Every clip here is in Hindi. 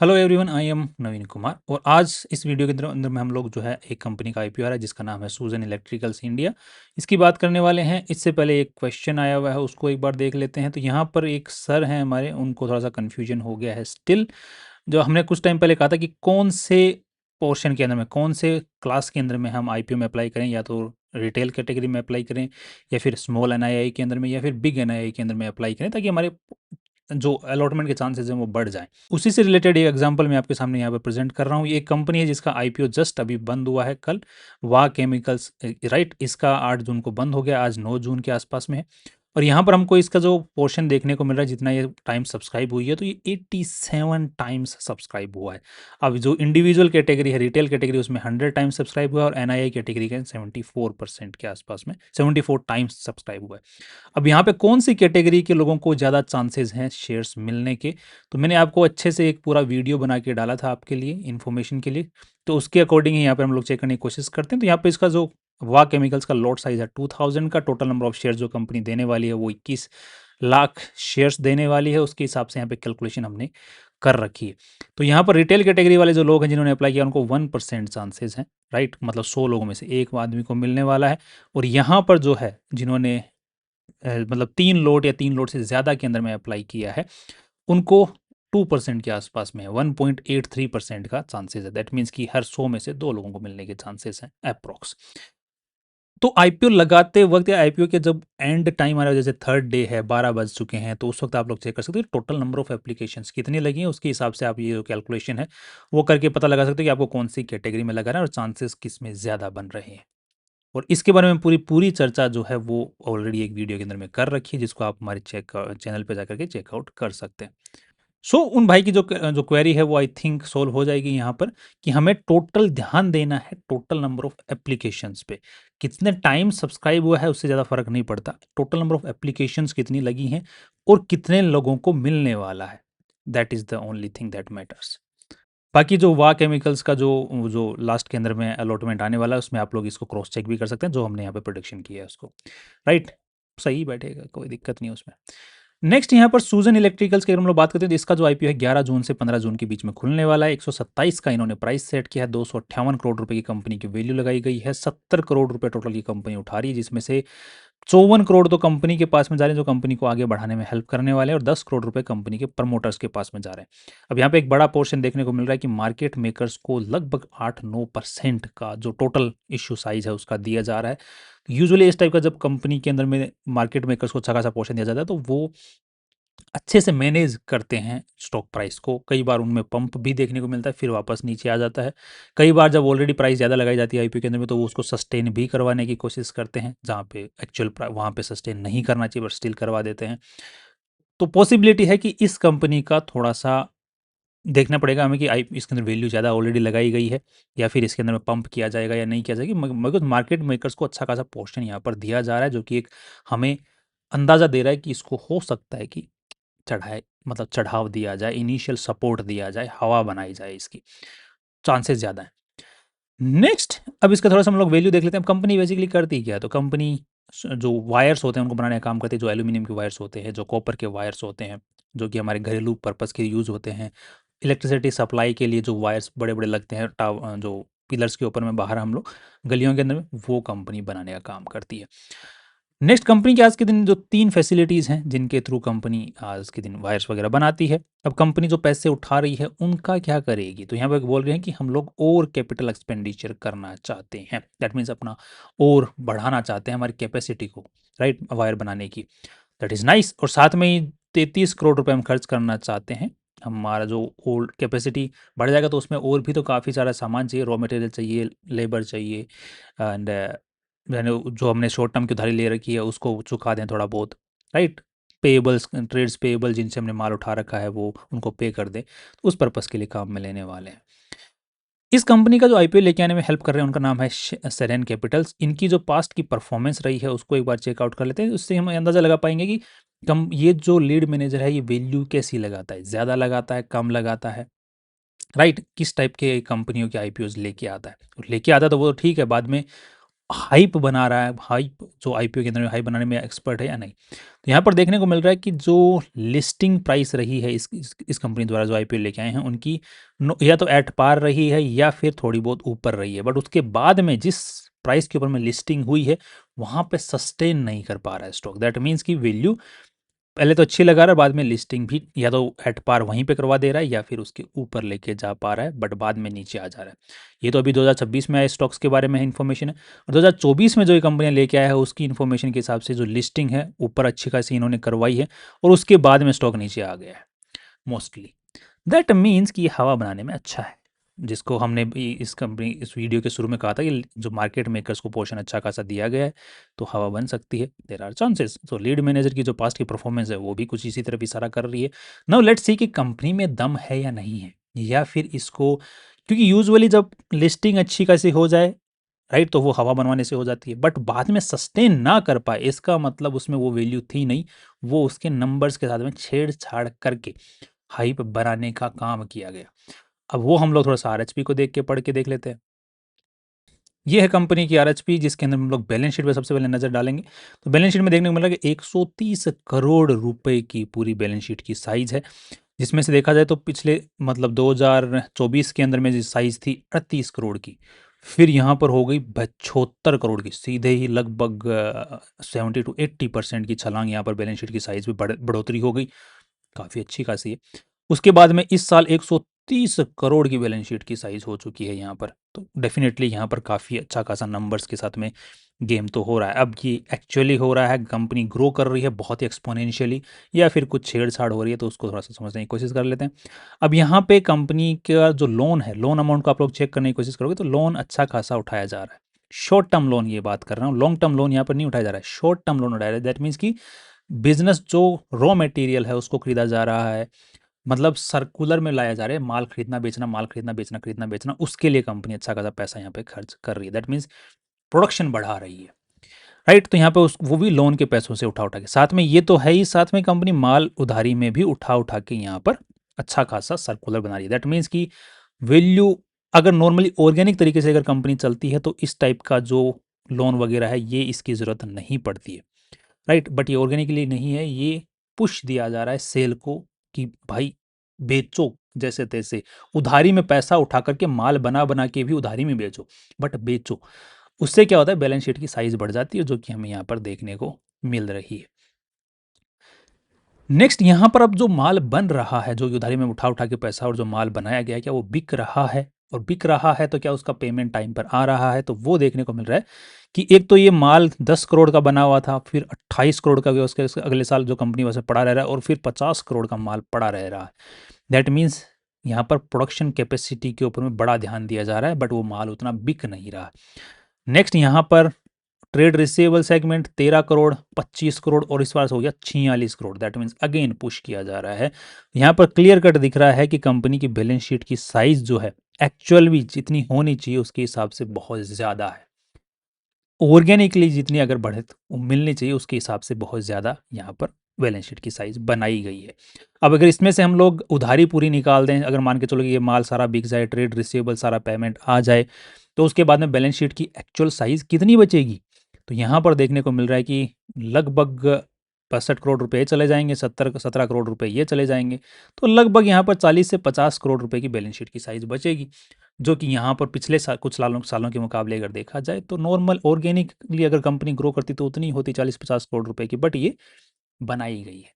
हेलो एवरीवन, आई एम नवीन कुमार और आज इस वीडियो के अंदर अंदर में हम लोग जो है एक कंपनी का आईपीओ आ रहा है जिसका नाम है सूजन इलेक्ट्रिकल्स इंडिया। इसकी बात करने वाले हैं। इससे पहले एक क्वेश्चन आया हुआ है, उसको एक बार देख लेते हैं। तो यहाँ पर एक सर हैं हमारे, उनको थोड़ा सा कन्फ्यूजन हो गया है स्टिल। जो हमने कुछ टाइम पहले कहा था कि कौन से पोर्शन के अंदर में, कौन से क्लास के अंदर में हम आईपीओ में अप्लाई करें, या तो रिटेल कैटेगरी में अप्लाई करें, या फिर स्मॉल एनआईआई के अंदर में, या फिर बिग एनआईआई के अंदर में अप्लाई करें, ताकि हमारे जो अलॉटमेंट के चांसेस हैं वो बढ़ जाएँ। उसी से रिलेटेड एक एग्जांपल मैं आपके सामने यहाँ पे प्रेज़ेंट कर रहा हूँ। ये एक कंपनी है जिसका आईपीओ जस्ट अभी बंद हुआ है कल, वाह केमिकल्स राइट? इसका 8 जून को बंद हो गया, आज 9 जून के आसपास में है। और यहाँ पर हमको इसका जो पोर्शन देखने को मिल रहा है, जितना ये टाइम सब्सक्राइब हुई है, तो ये 87 टाइम्स सब्सक्राइब हुआ है। अब जो इंडिविजुअल कैटेगरी है, रिटेल कैटेगरी, उसमें 100 टाइम्स सब्सक्राइब हुआ है, और एनआईआई कैटेगरी का 74% के आसपास में 74 टाइम्स सब्सक्राइब हुआ है। अब यहाँ पे कौन सी कैटेगरी के लोगों को ज़्यादा चांसेस हैं शेयर्स मिलने के, तो मैंने आपको अच्छे से एक पूरा वीडियो बना के डाला था आपके लिए, इन्फॉर्मेशन के लिए। तो उसके अकॉर्डिंग ही यहाँ पे हम लोग चेक करने की कोशिश करते हैं। तो यहाँ पे इसका जो वाह केमिकल्स का लॉट साइज़ है 2000 का, टोटल नंबर ऑफ शेयर्स जो कंपनी देने वाली है वो 21 लाख शेयर्स देने वाली है। उसके हिसाब से यहाँ पे कैलकुलेशन हमने कर रखी है। तो यहाँ पर रिटेल कैटेगरी वाले जो लोग हैं जिन्होंने अप्लाई किया, उनको 1% चांसेस हैं, राइट? मतलब 100 लोगों में से एक आदमी को मिलने वाला है। और यहाँ पर जो है जिन्होंने मतलब 3 लोट या 3 लोट से ज़्यादा के अंदर में अप्लाई किया है, उनको 2% के आसपास में है, 1.83% का चांसेस है। दैट मीन्स कि हर 100 में से 2 लोगों को मिलने के चांसेस हैं एप्रॉक्स। तो आईपीओ लगाते वक़्त या आईपीओ के जब एंड टाइम आ रहा है, जैसे थर्ड डे है, 12 बज चुके हैं, तो उस वक़्त आप लोग चेक कर सकते हो टोटल नंबर ऑफ एप्लीकेशंस कितनी लगी हैं। उसके हिसाब से आप ये जो कैलकुलेशन है, वो करके पता लगा सकते हो कि आपको कौन-सी कैटेगरी में लगाना है और चांसेस किसमें ज़्यादा बन रहे हैं। और इसके बारे में पूरी पूरी चर्चा जो है वो ऑलरेडी एक वीडियो के अंदर में कर रखी है, जिसको आप हमारे चैनल पे जाकर के चेकआउट कर सकते हैं। सो उन भाई की जो क्वेरी है वो आई थिंक सोल्व हो जाएगी यहाँ पर, कि हमें टोटल ध्यान देना है टोटल नंबर ऑफ एप्लीकेशंस पे। कितने टाइम सब्सक्राइब हुआ है उससे ज़्यादा फ़र्क नहीं पड़ता, टोटल नंबर ऑफ एप्लीकेशंस कितनी लगी हैं और कितने लोगों को मिलने वाला है। That is the only thing that matters. बाकी जो वाह केमिकल्स का जो लास्ट के अंदर में अलॉटमेंट आने वाला है, उसमें आप लोग इसको क्रॉस चेक भी कर सकते हैं, जो हमने यहाँ पे प्रोडिक्शन किया है उसको, राइट? सही बैठेगा, कोई दिक्कत नहीं है उसमें। नेक्स्ट यहाँ पर सूजन इलेक्ट्रिकल्स की अगर हम लोग बात करते हैं, तो इसका जो आईपीओ है 11 जून से 15 जून के बीच में खुलने वाला है। 127 का इन्होंने प्राइस सेट किया है, 258 करोड़ रुपए की कंपनी की वैल्यू लगाई गई है, 70 करोड़ रुपए टोटल की कंपनी उठा रही है, जिसमें से 54 करोड़ तो कंपनी के पास में जा रहे हैं, जो कंपनी को आगे बढ़ाने में हेल्प करने वाले हैं, और 10 करोड़ रुपए कंपनी के प्रमोटर्स के पास में जा रहे हैं। अब यहाँ पे एक बड़ा पोर्शन देखने को मिल रहा है कि मार्केट मेकर्स को लगभग 8-9% का जो टोटल इश्यू साइज है उसका दिया जा रहा है। यूजुअली इस टाइप का जब कंपनी के अंदर में मार्केट मेकर्स को अच्छा खासा पोर्शन दिया जाता है, तो वो अच्छे से मैनेज करते हैं स्टॉक प्राइस को। कई बार उनमें पंप भी देखने को मिलता है, फिर वापस नीचे आ जाता है। कई बार जब ऑलरेडी प्राइस ज़्यादा लगाई जाती है आईपीओ के अंदर में, तो वो उसको सस्टेन भी करवाने की कोशिश करते हैं, जहाँ पे एक्चुअल वहाँ पे सस्टेन नहीं करना चाहिए बट स्टिल करवा देते हैं। तो पॉसिबिलिटी है कि इस कंपनी का थोड़ा-सा देखना पड़ेगा हमें कि आई इसके अंदर वैल्यू ज़्यादा ऑलरेडी लगाई गई है, या फिर इसके अंदर में पंप किया जाएगा या नहीं किया जाएगा। मगर मार्केट मेकर्स को अच्छा खासा पोर्शन यहाँ पर दिया जा रहा है, जो कि एक हमें अंदाज़ा दे रहा है कि इसको हो सकता है कि चढ़ाए मतलब चढ़ाव दिया जाए, इनिशियल सपोर्ट दिया जाए, हवा बनाई जाए इसकी, चांसेस ज़्यादा हैं। नेक्स्ट, अब इसका थोड़ा-सा हम लोग वैल्यू देख लेते हैं। कंपनी बेसिकली करती क्या है? तो कंपनी जो वायर्स होते हैं उनको बनाने का काम करती है, जो एल्यूमीनियम के वायर्स होते हैं, जो कॉपर के वायर्स होते हैं, जो कि हमारे घरेलू पर्पज़ के यूज़ होते हैं। इलेक्ट्रिसिटी सप्लाई के लिए जो वायर्स बड़े-बड़े लगते हैं, जो पिलर्स के ऊपर में बाहर हम लोग गलियों के अंदर में, वो कंपनी बनाने का काम करती है। नेक्स्ट, कंपनी के आज के दिन जो 3 फैसिलिटीज़ हैं, जिनके थ्रू कंपनी आज के दिन वायर्स वगैरह बनाती है। अब कंपनी जो पैसे उठा रही है, उनका क्या करेगी? तो यहाँ पे बोल रहे हैं कि हम लोग और कैपिटल एक्सपेंडिचर करना चाहते हैं। दैट मीन्स अपना और बढ़ाना चाहते हैं हमारी कैपेसिटी को, राइट? वायर बनाने की। That is nice. और साथ में ही 33 करोड़ रुपए हम खर्च करना चाहते हैं। हमारा जो ओल्ड कैपेसिटी बढ़ जाएगा, तो उसमें और भी तो काफ़ी सारा सामान चाहिए, रॉ मटेरियल चाहिए, लेबर चाहिए, एंड यानी जो हमने शॉर्ट टर्म की उधारी ले रखी है उसको चुका दें थोड़ा बहुत, राइट? पेएबल्स, ट्रेड्स पेएबल जिनसे हमने माल उठा रखा है, वो उनको पे कर दें। तो उस पर्पज़ के लिए काम में लेने वाले हैं। इस कंपनी का जो आईपीओ लेके आने में हेल्प कर रहे हैं, उनका नाम है सेरेन कैपिटल्स। इनकी जो पास्ट की परफॉर्मेंस रही है उसको एक बार चेकआउट कर लेते हैं, उससे हम अंदाज़ा लगा पाएंगे कि कम ये जो लीड मैनेजर है ये वैल्यू कैसी लगाता है, ज़्यादा लगाता है, कम लगाता है, राइट? किस टाइप के कंपनियों के आईपीओज लेके आता है। लेके आता तो वो ठीक है, बाद में हाइप बना रहा है, हाइप जो आईपीओ के अंदर हाइप बनाने में एक्सपर्ट है या नहीं। तो यहाँ पर देखने को मिल रहा है कि जो लिस्टिंग प्राइस रही है इस कंपनी द्वारा जो आईपीओ लेके आए हैं उनकी या तो एट पार रही है या फिर थोड़ी बहुत ऊपर रही है, बट उसके बाद में जिस प्राइस के ऊपर में लिस्टिंग हुई है वहाँ पे सस्टेन नहीं कर पा रहा है स्टॉक। दैट मीन्स की वैल्यू पहले तो अच्छी लगा रहा है, बाद में लिस्टिंग भी या तो एट पार वहीं पे करवा दे रहा है या फिर उसके ऊपर लेके जा पा रहा है, बट बाद में नीचे आ जा रहा है। ये तो अभी 2026 में आए स्टॉक्स के बारे में इन्फॉर्मेशन है, और 2024 में जो ये कंपनियां लेके आया है उसकी इन्फॉर्मेशन के हिसाब से जो लिस्टिंग है ऊपर अच्छी खासी इन्होंने करवाई है और उसके बाद में स्टॉक नीचे आ गया है मोस्टली। दैट मीन्स कि ये हवा बनाने में अच्छा है, जिसको हमने भी इस वीडियो के शुरू में कहा था कि जो मार्केट मेकर्स को पोर्शन अच्छा खासा दिया गया है तो हवा बन सकती है, देयर आर चांसेस। तो लीड मैनेजर की जो पास्ट की परफॉर्मेंस है वो भी कुछ इसी तरफ इशारा कर रही है। नाउ लेट्स सी कि कंपनी में दम है या नहीं है, या फिर इसको, क्योंकि यूजुअली जब लिस्टिंग अच्छी खासी हो जाए राइट तो वो हवा बनवाने से हो जाती है, बट बाद में सस्टेन ना कर पाए इसका मतलब उसमें वो वैल्यू थी नहीं, वो उसके नंबर्स के साथ में छेड़छाड़ करके हाइप बनाने का काम किया गया। अब वो हम लोग थोड़ा-सा आरएचपी को देख के पढ़ के देख लेते हैं। ये है कंपनी की आरएचपी जिसके अंदर हम लोग बैलेंस शीट पे सबसे पहले नज़र डालेंगे। तो बैलेंस शीट में देखने को मिला कि 130 करोड़ रुपए की पूरी बैलेंस शीट की साइज़ है, जिसमें से देखा जाए तो पिछले मतलब 2024 के अंदर में जो साइज़ थी 38 करोड़ की, फिर यहाँ पर हो गई 72 करोड़ की, सीधे ही लगभग 70 टू 80% की छलांग यहाँ पर बैलेंस शीट की साइज़ में बढ़ोतरी हो गई, काफ़ी अच्छी खासी है। उसके बाद में इस साल 130 करोड़ की बैलेंस शीट की साइज़ हो चुकी है यहाँ पर। तो डेफ़िनेटली यहाँ पर काफ़ी अच्छा खासा नंबर्स के साथ में गेम तो हो रहा है। अब ये एक्चुअली हो रहा है, कंपनी ग्रो कर रही है बहुत ही एक्सपोनेंशियली, या फिर कुछ छेड़-छाड़ हो रही है, तो उसको थोड़ा-सा समझने की कोशिश कर लेते हैं। अब यहाँ पे कंपनी का जो लोन है, लोन अमाउंट को आप लोग चेक करने की कोशिश करोगे तो लोन अच्छा खासा उठाया जा रहा है। शॉर्ट टर्म लोन ये बात कर रहा हूँ, लॉन्ग टर्म लोन यहाँ पर नहीं उठाया जा रहा है, शॉर्ट टर्म लोन उठाया जा रहा है। दैट मीन्स कि बिज़नेस जो रॉ मटेरियल है उसको खरीदा जा रहा है, मतलब सर्कुलर में लाया जा रहा है, माल खरीदना बेचना, माल खरीदना बेचना, खरीदना बेचना, उसके लिए कंपनी अच्छा खासा पैसा यहाँ पे खर्च कर रही है। दैट मीन्स प्रोडक्शन बढ़ा रही है, राइट। तो यहाँ पे उस वो भी लोन के पैसों से उठा उठा के, साथ में ये तो है ही, साथ में कंपनी माल उधारी में भी उठा उठा के यहाँ पर अच्छा खासा सर्कुलर बना रही है। दैट मीन्स कि वैल्यू, अगर नॉर्मली ऑर्गेनिक तरीके से अगर कंपनी चलती है तो इस टाइप का जो लोन वगैरह है ये इसकी ज़रूरत नहीं पड़ती है, राइट। बट ये ऑर्गेनिकली नहीं है, ये पुश दिया जा रहा है सेल को कि भाई बेचो जैसे तैसे, उधारी में पैसा उठा करके माल बना बना के भी उधारी में बेचो, बट बेचो। उससे क्या होता है, बैलेंस शीट की साइज बढ़ जाती है, जो कि हमें यहाँ पर देखने को मिल रही है। नेक्स्ट यहाँ पर अब जो माल बन रहा है, जो उधारी में उठा उठा के पैसा और जो माल बनाया गया है, क्या वो बिक रहा है, और बिक रहा है तो क्या उसका पेमेंट टाइम पर आ रहा है, तो वो देखने को मिल रहा है कि एक तो ये माल 10 करोड़ का बना हुआ था, फिर 28 करोड़ का भी उसके अगले साल जो कंपनी वैसे पड़ा रह रहा है, और फिर 50 करोड़ का माल पड़ा रह रहा है। दैट मीन्स यहाँ पर प्रोडक्शन कैपेसिटी के ऊपर में बड़ा ध्यान दिया जा रहा है, बट वो माल उतना बिक नहीं रहा। नेक्स्ट यहाँ पर trade receivable segment 13 crore, 25 crore, और इस बार से हो गया 46 crore. That means again push किया जा रहा है। यहाँ पर क्लियर कट दिख रहा है कि कंपनी की बैलेंस शीट की साइज जो है एक्चुअल भी जितनी होनी चाहिए उसके हिसाब से बहुत ज़्यादा है। ऑर्गेनिकली जितनी अगर बढ़त मिलनी चाहिए उसके हिसाब से बहुत ज़्यादा यहाँ पर बैलेंस शीट की साइज़ बनाई गई है। अब अगर इसमें से हम लोग उधारी पूरी निकाल दें, अगर मान के चलो कि ये माल सारा बिक जाए, ट्रेड रिसीवेबल सारा पेमेंट आ जाए, तो उसके बाद में बैलेंस शीट की एक्चुअल साइज़ कितनी बचेगी? तो यहाँ पर देखने को मिल रहा है कि लगभग 65 करोड़ रुपए चले जाएँगे, 17 करोड़ रुपए ये चले जाएँगे। तो लगभग यहाँ पर 40 से 50 करोड़ रुपए की बैलेंस शीट की साइज़ बचेगी, जो कि यहाँ पर पिछले कुछ सालों सालों के मुकाबले अगर देखा जाए तो नॉर्मल ऑर्गेनिकली अगर कंपनी ग्रो करती तो उतनी होती 40-50 करोड़ रुपए की, बट ये बनाई गई है।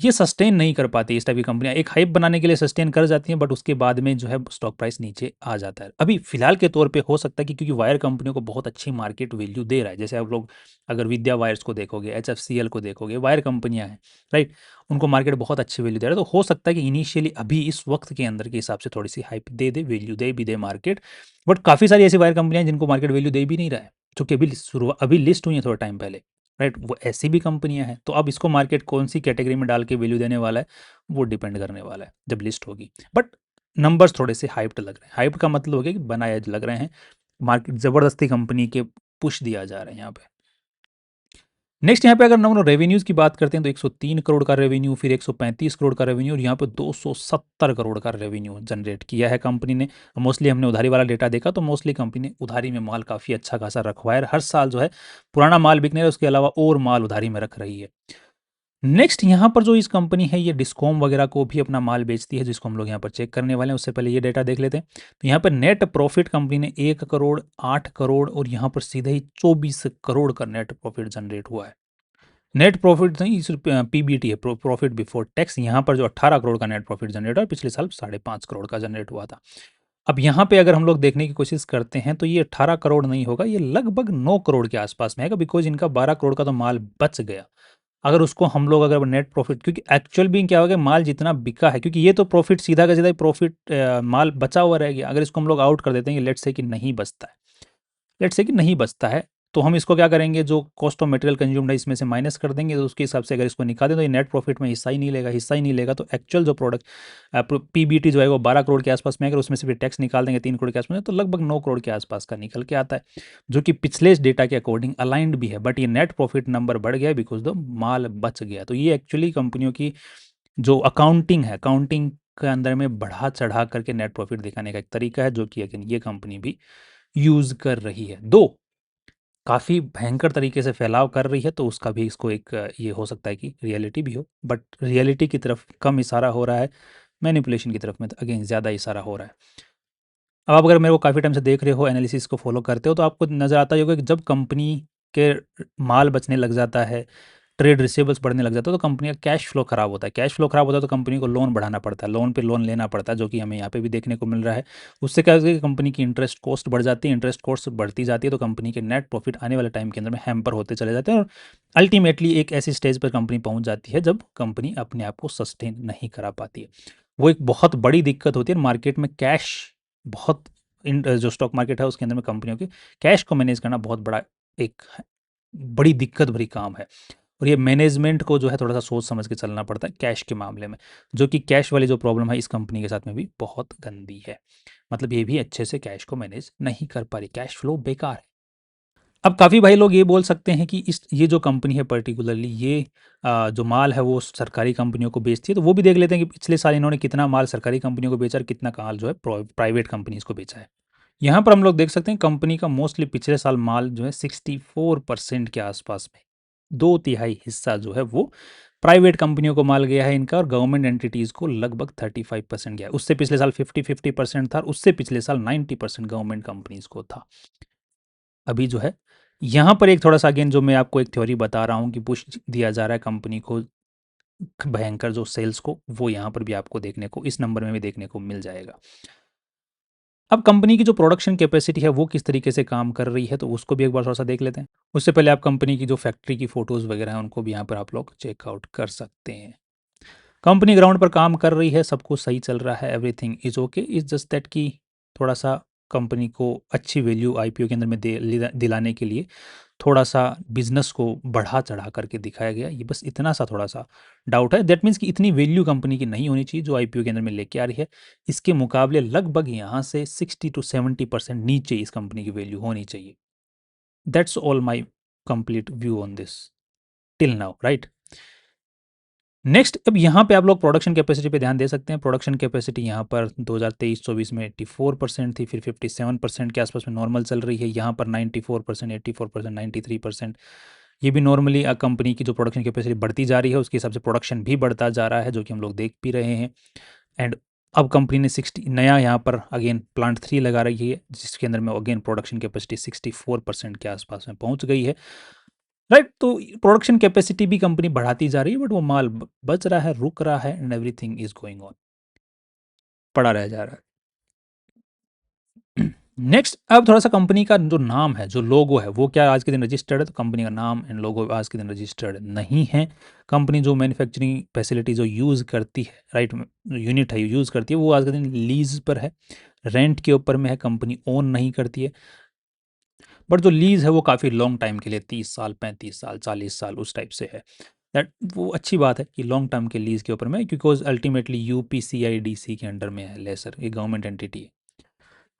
ये सस्टेन नहीं कर पाती इस टाइप की कंपनियाँ, एक हाइप बनाने के लिए सस्टेन कर जाती हैं, बट उसके बाद में जो है स्टॉक प्राइस नीचे आ जाता है। अभी फिलहाल के तौर पे हो सकता है कि क्योंकि वायर कंपनियों को बहुत अच्छी मार्केट वैल्यू दे रहा है, जैसे आप लोग अगर विद्या वायर्स को देखोगे, एचएफसीएल को देखोगे, वायर कंपनियाँ हैं, राइट, उनको मार्केट बहुत अच्छी वैल्यू दे रहा है। तो हो सकता है कि इनिशियली अभी इस वक्त के अंदर के हिसाब से थोड़ी सी हाइप दे दे, वैल्यू दे भी दे मार्केट, बट काफ़ी सारी ऐसी वायर कंपनियाँ हैं जिनको मार्केट वैल्यू दे भी नहीं रहा है, जो कि अभी लिस्ट हुई है थोड़ा टाइम पहले, राइट। वो ऐसी भी कंपनियां हैं। तो अब इसको मार्केट कौन सी कैटेगरी में डाल के वैल्यू देने वाला है वो डिपेंड करने वाला है जब लिस्ट होगी। बट नंबर्स थोड़े से हाइप्ड लग रहे हैं। हाइप का मतलब हो गया कि बनाए लग रहे हैं, मार्केट ज़बरदस्ती कंपनी के पुश दिया जा रहा है यहाँ पे। नेक्स्ट यहाँ पे अगर हम लोग रेवेन्यूज़ की बात करते हैं तो 103 करोड़ का रेवेन्यू, फिर 135 करोड़ का रेवेन्यू और यहाँ पे 270 करोड़ का रेवेन्यू जनरेट किया है कंपनी ने। मोस्टली हमने उधारी वाला डेटा देखा तो मोस्टली कंपनी ने उधारी में माल काफ़ी अच्छा खासा रखवाया है। हर साल जो है पुराना माल बिकने है, उसके अलावा और माल उधारी में रख रही है। नेक्स्ट यहाँ पर जो इस कंपनी है ये डिस्कॉम वगैरह को भी अपना माल बेचती है, जिसको हम लोग यहाँ पर चेक करने वाले हैं। उससे पहले ये डेटा देख लेते हैं। तो यहाँ पर नेट प्रॉफिट कंपनी ने 1 करोड़, 8 करोड़ और यहाँ पर सीधे ही 24 करोड़ का नेट प्रॉफिट जनरेट हुआ है। नेट प्रॉफिट नहीं, इस पीबीटी है, प्रॉफिट बिफोर टैक्स। यहाँ पर जो 18 करोड़ का नेट प्रॉफिट जनरेट हुआ, पिछले साल 5.5 करोड़ का जनरेट हुआ था। अब यहाँ पे अगर हम लोग देखने की कोशिश करते हैं तो ये 18 करोड़ नहीं होगा, ये लगभग 9 करोड़ के आसपास में है, बिकॉज इनका 12 करोड़ का तो माल बच गया। अगर उसको हम लोग अगर नेट प्रॉफिट, क्योंकि एक्चुअल भी क्या हो गया, माल जितना बिका है, क्योंकि ये तो प्रॉफिट सीधा का सीधा प्रॉफिट माल बचा हुआ रह गया। अगर इसको हम लोग आउट कर देते हैं, लेट्स से कि नहीं बचता है, लेट्स से कि नहीं बचता है, तो हम इसको क्या करेंगे, जो कॉस्ट ऑफ मटेरियल कंज्यूम्ड है इसमें से माइनस कर देंगे। तो उसके हिसाब से अगर इसको निकाल दें तो ये नेट प्रॉफिट में हिस्सा ही नहीं लेगा, हिस्सा ही नहीं लेगा। तो एक्चुअल जो प्रोडक्ट पीबीटी जो है वो 12 करोड़ के आसपास में है। अगर उसमें से भी टैक्स निकाल देंगे 3 करोड़ के आसपास में, तो लगभग 9 करोड़ के आसपास का निकल के आता है, जो कि पिछले डेटा के अकॉर्डिंग अलाइंड भी है। बट ये नेट प्रॉफिट नंबर बढ़ गया बिकॉज द माल बच गया। तो ये एक्चुअली कंपनियों की जो अकाउंटिंग है, अकाउंटिंग के अंदर में बढ़ा चढ़ा करके नेट प्रॉफिट दिखाने का एक तरीका है, जो कि अगेन ये कंपनी भी यूज़ कर रही है। दो काफ़ी भयंकर तरीके से फैलाव कर रही है, तो उसका भी इसको एक ये हो सकता है कि रियलिटी भी हो, बट रियलिटी की तरफ कम इशारा हो रहा है, मैनिपुलेशन की तरफ में तो अगेन ज़्यादा इशारा हो रहा है। अब आप अगर मेरे को काफ़ी टाइम से देख रहे हो, एनालिसिस को फॉलो करते हो, तो आपको नज़र आता ही होगा कि जब कंपनी के माल बचने लग जाता है, ट्रेड रिसीवेबल्स बढ़ने लग जाता है, तो कंपनी का कैश फ्लो खराब होता है। कैश फ्लो खराब होता है तो कंपनी को लोन बढ़ाना पड़ता है, लोन पे लोन लेना पड़ता है, जो कि हमें यहाँ पे भी देखने को मिल रहा है। उससे क्या होता है कि कंपनी की इंटरेस्ट कॉस्ट बढ़ जाती है, इंटरेस्ट कॉस्ट बढ़ती जाती है, तो कंपनी के नेट प्रॉफिट आने वाले टाइम के अंदर में हैम्पर होते चले जाते हैं और अल्टीमेटली एक ऐसी स्टेज पर कंपनी पहुंच जाती है जब कंपनी अपने आप को सस्टेन नहीं करा पाती है। वो एक बहुत बड़ी दिक्कत होती है मार्केट में। कैश बहुत जो स्टॉक मार्केट है उसके अंदर में कंपनियों के कैश को मैनेज करना बहुत बड़ा एक बड़ी दिक्कत भरी काम है। और ये मैनेजमेंट को जो है थोड़ा सा सोच समझ के चलना पड़ता है कैश के मामले में, जो कि कैश वाली जो प्रॉब्लम है इस कंपनी के साथ में भी बहुत गंदी है। मतलब ये भी अच्छे से कैश को मैनेज नहीं कर पा रही, कैश फ्लो बेकार है। अब काफ़ी भाई लोग ये बोल सकते हैं कि इस ये जो कंपनी है पर्टिकुलरली ये जो माल है वो सरकारी कंपनियों को बेचती है, तो वो भी देख लेते हैं कि पिछले साल इन्होंने कितना माल सरकारी कंपनियों को बेचा और कितना माल जो है प्राइवेट कंपनीज को बेचा है। यहाँ पर हम लोग देख सकते हैं कंपनी का मोस्टली पिछले साल माल जो है 64% के आसपास में, 2/3 हिस्सा जो है वो प्राइवेट कंपनियों को माल गया है इनका, और गवर्नमेंट एंटिटीज़ को लगभग 35% गया है। उससे पिछले साल 50-50% था, और उससे पिछले साल 90% गवर्नमेंट कंपनीज को था। अभी जो है यहाँ पर एक थोड़ा सा अगेन जो मैं आपको एक थ्योरी बता रहा हूँ कि पुश दिया जा रहा है कंपनी को, भयंकर जो सेल्स को, वो यहाँ पर भी आपको देखने को इस नंबर में भी देखने को मिल जाएगा। अब कंपनी की जो प्रोडक्शन कैपेसिटी है वो किस तरीके से काम कर रही है, तो उसको भी एक बार थोड़ा सा देख लेते हैं। उससे पहले आप कंपनी की जो फैक्ट्री की फ़ोटोज़ वगैरह हैं उनको भी यहाँ पर आप लोग चेकआउट कर सकते हैं। कंपनी ग्राउंड पर काम कर रही है, सब कुछ सही चल रहा है, everything is okay, is just that कि थोड़ा सा कंपनी को अच्छी वैल्यू आईपीओ के अंदर में दिलाने के लिए थोड़ा सा बिजनेस को बढ़ा चढ़ा करके दिखाया गया। ये बस इतना सा थोड़ा सा डाउट है। दैट मीन्स कि इतनी वैल्यू कंपनी की नहीं होनी चाहिए जो आईपीओ के अंदर में लेके आ रही है। इसके मुकाबले लगभग यहाँ से 60-70% नीचे इस कंपनी की वैल्यू होनी चाहिए। That's all my complete view on this till now, right. Next, अब यहाँ पे आप लोग प्रोडक्शन कैपेसिटी पे ध्यान दे सकते हैं। प्रोडक्शन कैपेसिटी यहाँ पर 2023-24 में 84% थी, फिर 57% के आसपास में नॉर्मल चल रही है। यहाँ पर 94%, 84%, 93%। ये भी नॉर्मली कंपनी की जो प्रोडक्शन कैपेसिटी बढ़ती जा रही है उसके हिसाब से प्रोडक्शन भी बढ़ता जा रहा है, जो कि हम लोग देख भी रहे हैं। एंड अब कंपनी ने 60 नया यहाँ पर अगेन प्लांट 3 लगा रही है, जिसके अंदर में अगेन प्रोडक्शन कैपेसिटी 64% के आसपास में पहुँच गई है, राइट। तो प्रोडक्शन कैपेसिटी भी कंपनी बढ़ाती जा रही है, बट वो माल बच रहा है, रुक रहा है, and everything is going on, पड़ा रह जा रहा है। नेक्स्ट, अब थोड़ा सा कंपनी का जो नाम है, जो लोगो है, वो क्या आज के दिन रजिस्टर्ड है, तो कंपनी का नाम एंड लोगो आज के दिन रजिस्टर्ड नहीं है। कंपनी जो मैन्युफैक्चरिंग फैसिलिटी जो यूज़ करती है, राइट, यूनिट है यूज़ करती है, वो आज के दिन लीज पर है, रेंट के ऊपर में है, कंपनी ओन नहीं करती है। बट जो लीज़ है वो काफ़ी लॉन्ग टाइम के लिए 30 साल, 35 साल, 40 साल उस टाइप से है। दैट वो अच्छी बात है कि लॉन्ग टर्म के लीज़ के ऊपर में, बिकॉज अल्टीमेटली यूपीसीआईडीसी के अंडर में है लेसर, ये गवर्नमेंट एंटिटी है।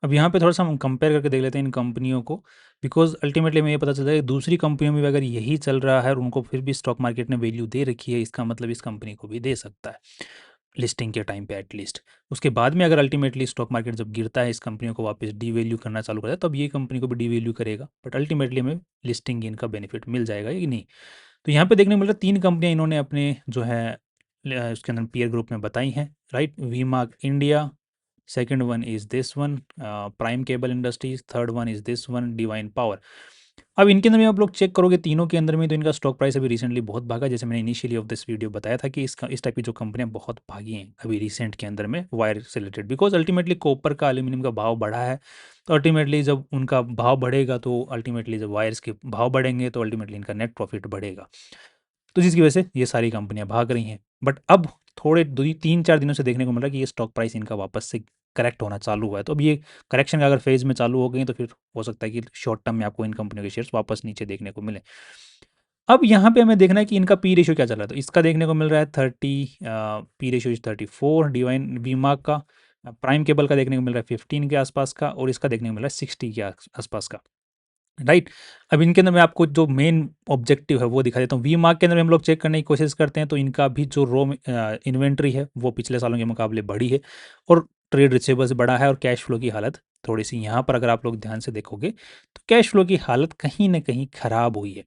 अब यहाँ पे थोड़ा-सा हम कंपेयर करके देख लेते हैं इन कंपनियों को, बिकॉज़ अल्टीमेटली हमें ये पता चलता है कि दूसरी कंपनियों में भी अगर यही चल रहा है और उनको फिर भी स्टॉक मार्केट ने वैल्यू दे रखी है, इसका मतलब इस कंपनी को भी दे सकता है, लिस्टिंग के टाइम पे एट लीस्ट। उसके बाद में अगर अल्टीमेटली स्टॉक मार्केट जब गिरता है, इस कंपनियों को वापस डीवैल्यू करना चालू करता है, तब ये कंपनी को भी डीवैल्यू करेगा, बट अल्टीमेटली हमें लिस्टिंग गेन का बेनिफिट मिल जाएगा कि नहीं। तो यहाँ पे देखने को मिल रहा है 3 कंपनियाँ इन्होंने अपने जो है उसके अंदर पीयर ग्रुप में बताई हैं, right? We-mark India, second one is this one prime cable industries, third one is this one divine power. अब इनके अंदर में आप लोग चेक करोगे तीनों के अंदर में, तो इनका स्टॉक प्राइस अभी रिसेंटली बहुत भागा। जैसे मैंने इनिशियली ऑफ दिस वीडियो बताया था कि इस टाइप की जो कंपनियाँ बहुत भागी हैं अभी रिसेंट के अंदर में वायर से रिलेटेड, बिकॉज़ अल्टीमेटली कॉपर का, एल्यूमीनियम का भाव बढ़ा है। तो अल्टीमेटली जब उनका भाव बढ़ेगा, तो अल्टीमेटली जब वायर्स के भाव बढ़ेंगे, तो अल्टीमेटली इनका नेट प्रॉफिट बढ़ेगा। तो जिसकी वजह से ये सारी कंपनियाँ भाग रही हैं। बट अब थोड़े 3-4 दिनों से देखने को मिल रहा है कि ये स्टॉक प्राइस इनका वापस से करेक्ट होना चालू हुआ है। तो अब ये करेक्शन का अगर फेज़ में चालू हो गई, तो फिर हो सकता है कि शॉर्ट टर्म में आपको इन कंपनियों के शेयर्स वापस नीचे देखने को मिले। अब यहाँ पे हमें देखना है कि इनका पी रेशियो क्या चल रहा है। तो इसका देखने को मिल रहा है 30, P ratio is 34 divine we-mark का। प्राइम केबल का देखने को मिल रहा है 15 के आसपास का, और इसका देखने को मिल रहा है 60 के आसपास का। राइट। अब इनके अंदर मैं आपको जो मेन ऑब्जेक्टिव है वो दिखा देता हूँ। वी मार्क के अंदर हम लोग चेक करने की कोशिश करते हैं, तो इनका भी जो इन्वेंट्री है वो पिछले सालों के मुकाबले बढ़ी है, और ट्रेड रिसीवेबल्स बढ़ा है, और कैश फ्लो की हालत थोड़ी सी यहाँ पर अगर आप लोग ध्यान से देखोगे, तो कैश फ्लो की हालत कहीं ना कहीं खराब हुई है।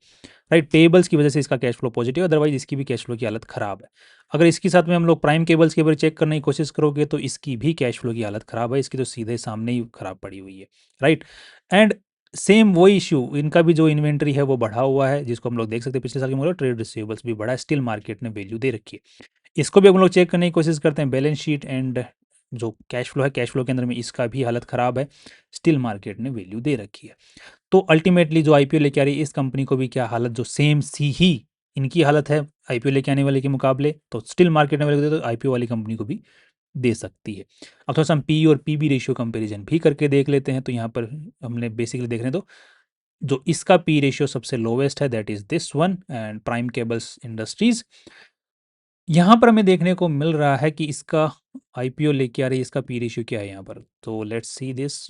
राइट, पेबल्स की वजह से इसका कैश फ्लो पॉजिटिव है, अदरवाइज इसकी भी कैश फ्लो की हालत खराब है। अगर इसके साथ में हम लोग प्राइम केबल्स के बारे चेक करने की कोशिश करोगे, तो इसकी भी कैश फ्लो की हालत खराब है, इसकी तो सीधे सामने ही खराब पड़ी हुई है। राइट। एंड सेम वही इश्यू, इनका भी जो इन्वेंट्री है वो बढ़ा हुआ है, जिसको हम लोग देख सकते हैं पिछले साल के मुकाबले ट्रेड रिसीवेबल्स भी बढ़ा है, स्टिल मार्केट ने वैल्यू दे रखी है। इसको भी हम लोग चेक करने की कोशिश करते हैं, बैलेंस शीट एंड जो कैश फ्लो है, कैश फ्लो के अंदर में इसका भी हालत ख़राब है, स्टिल मार्केट ने वैल्यू दे रखी है। तो अल्टीमेटली जो आईपीओ लेके आ रही है, इस कंपनी को भी क्या हालत, जो सेम सी ही इनकी हालत है आईपीओ लेके आने वाले के मुकाबले, तो स्टिल मार्केट ने वैल्यू दे, तो आईपीओ वाली कंपनी को भी दे सकती है। अब थोड़ा सा हम पी और पीबी रेशियो कंपैरिजन भी करके देख लेते हैं। तो यहाँ पर हमने बेसिकली देख रहे हैं, तो जो इसका पी रेशियो सबसे लोवेस्ट है, that is this one, and prime cables industries. यहाँ पर हमें देखने को मिल रहा है कि इसका आईपीओ लेके आ रही है, इसका पी रेशियो क्या है यहाँ पर। तो let's see this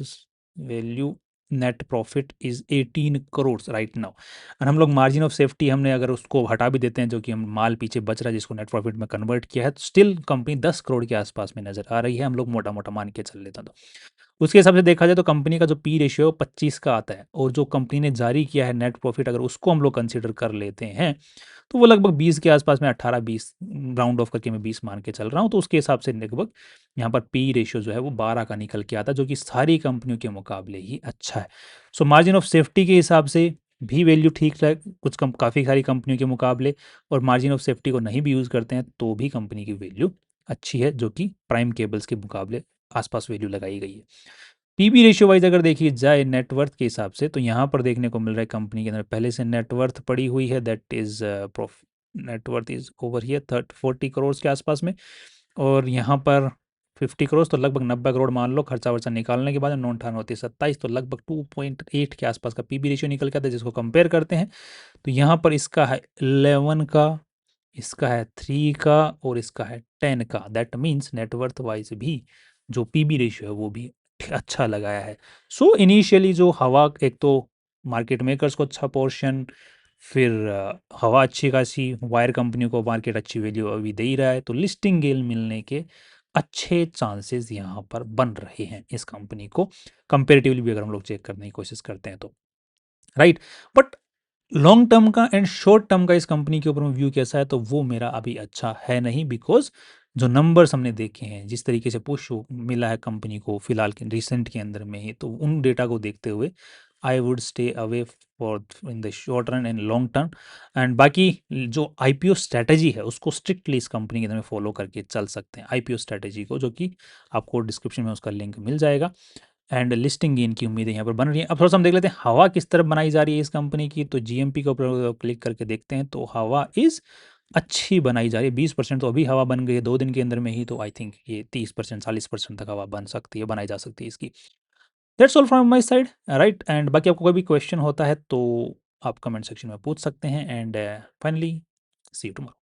value, net profit is 18 crore right now. और हम लोग मार्जिन ऑफ सेफ्टी हमने अगर उसको हटा भी देते हैं, जो कि हम माल पीछे बच रहा है जिसको नेट प्रॉफिट में कन्वर्ट किया है, तो स्टिल कंपनी 10 करोड़ के आसपास में नजर आ रही है, हम लोग मोटा मोटा मान के चल लेते हैं। तो उसके हिसाब से देखा जाए, तो कंपनी का जो पी रेशियो 25 का आता है, और जो कंपनी ने जारी किया है नेट प्रॉफिट, अगर उसको हम लोग कंसीडर कर लेते हैं, तो वो लगभग 20 के आसपास में, 18-20 राउंड ऑफ करके मैं 20 मान के चल रहा हूँ। तो उसके हिसाब से लगभग यहाँ पर पी रेशियो जो है वो 12 का निकल के आता है, जो कि सारी कंपनियों के मुकाबले ही अच्छा है। सो मार्जिन ऑफ सेफ्टी के हिसाब से भी वैल्यू ठीक है कुछ काफ़ी सारी कंपनियों के मुकाबले, और मार्जिन ऑफ सेफ्टी को नहीं भी यूज़ करते हैं तो भी कंपनी की वैल्यू अच्छी है, जो कि प्राइम केबल्स के मुकाबले आसपास वैल्यू लगाई गई है। पीबी रेशियो वाइज अगर देखी जाए नेटवर्थ के हिसाब से, तो यहाँ पर देखने को मिल रहा है कंपनी के अंदर पहले से नेटवर्थ पड़ी हुई है, that is net worth is over here 40 crore के आसपास में, और यहाँ पर 50 करोड़, तो लगभग 90 करोड़ मान लो, खर्चा वर्चा निकालने के बाद 9 98 27, तो लगभग 2.8 के आसपास का पीबी रेशियो निकल के आता है, जिसको कंपेयर करते हैं। तो यहाँ पर इसका है 11 का, इसका है 3 का, और इसका है 10 का। दैट मीन्स नेटवर्थ वाइज भी जो पीबी रेशियो है वो भी अच्छा लगाया है। सो इनिशियली जो हवा, एक तो मार्केट मेकर्स को अच्छा पोर्शन, फिर हवा अच्छी खासी, वायर कंपनियों को मार्केट अच्छी वैल्यू अभी दे ही रहा है, तो लिस्टिंग गेल मिलने के अच्छे चांसेस यहाँ पर बन रहे हैं इस कंपनी को, कंपेरेटिवली भी अगर हम लोग चेक करने की कोशिश करते हैं तो। राइट। बट लॉन्ग टर्म का एंड शॉर्ट टर्म का इस कंपनी के ऊपर में व्यू कैसा है, तो वो मेरा अभी अच्छा है नहीं, बिकॉज जो नंबर्स हमने देखे हैं, जिस तरीके से पुश मिला है कंपनी को फिलहाल के रिसेंट के अंदर में ही, तो उन डेटा को देखते हुए I would stay away for in the short run and long term. And बाकी जो आईपीओ स्ट्रैटेजी है उसको स्ट्रिक्टली इस कंपनी के अंदर में फॉलो करके चल सकते हैं, आईपीओ स्ट्रैटेजी को, जो कि आपको डिस्क्रिप्शन में उसका लिंक मिल जाएगा। एंड लिस्टिंग गेन की उम्मीदें यहाँ पर बन रही हैं। अब थोड़ा सा हम देख लेते हैं हवा किस तरफ बनाई जा रही है इस कंपनी की। तो जीएमपी के ऊपर क्लिक करके देखते हैं, तो हवा इज़ अच्छी बनाई जा रही है। 20% तो अभी हवा बन गई है 2 दिन के अंदर में ही, तो आई थिंक ये 30% 40% तक हवा बन सकती है, बनाई जा सकती है इसकी। That's all from my side, right. And बाकी आपको कोई भी क्वेश्चन होता है तो आप कमेंट सेक्शन में पूछ सकते हैं। And finally see you tomorrow.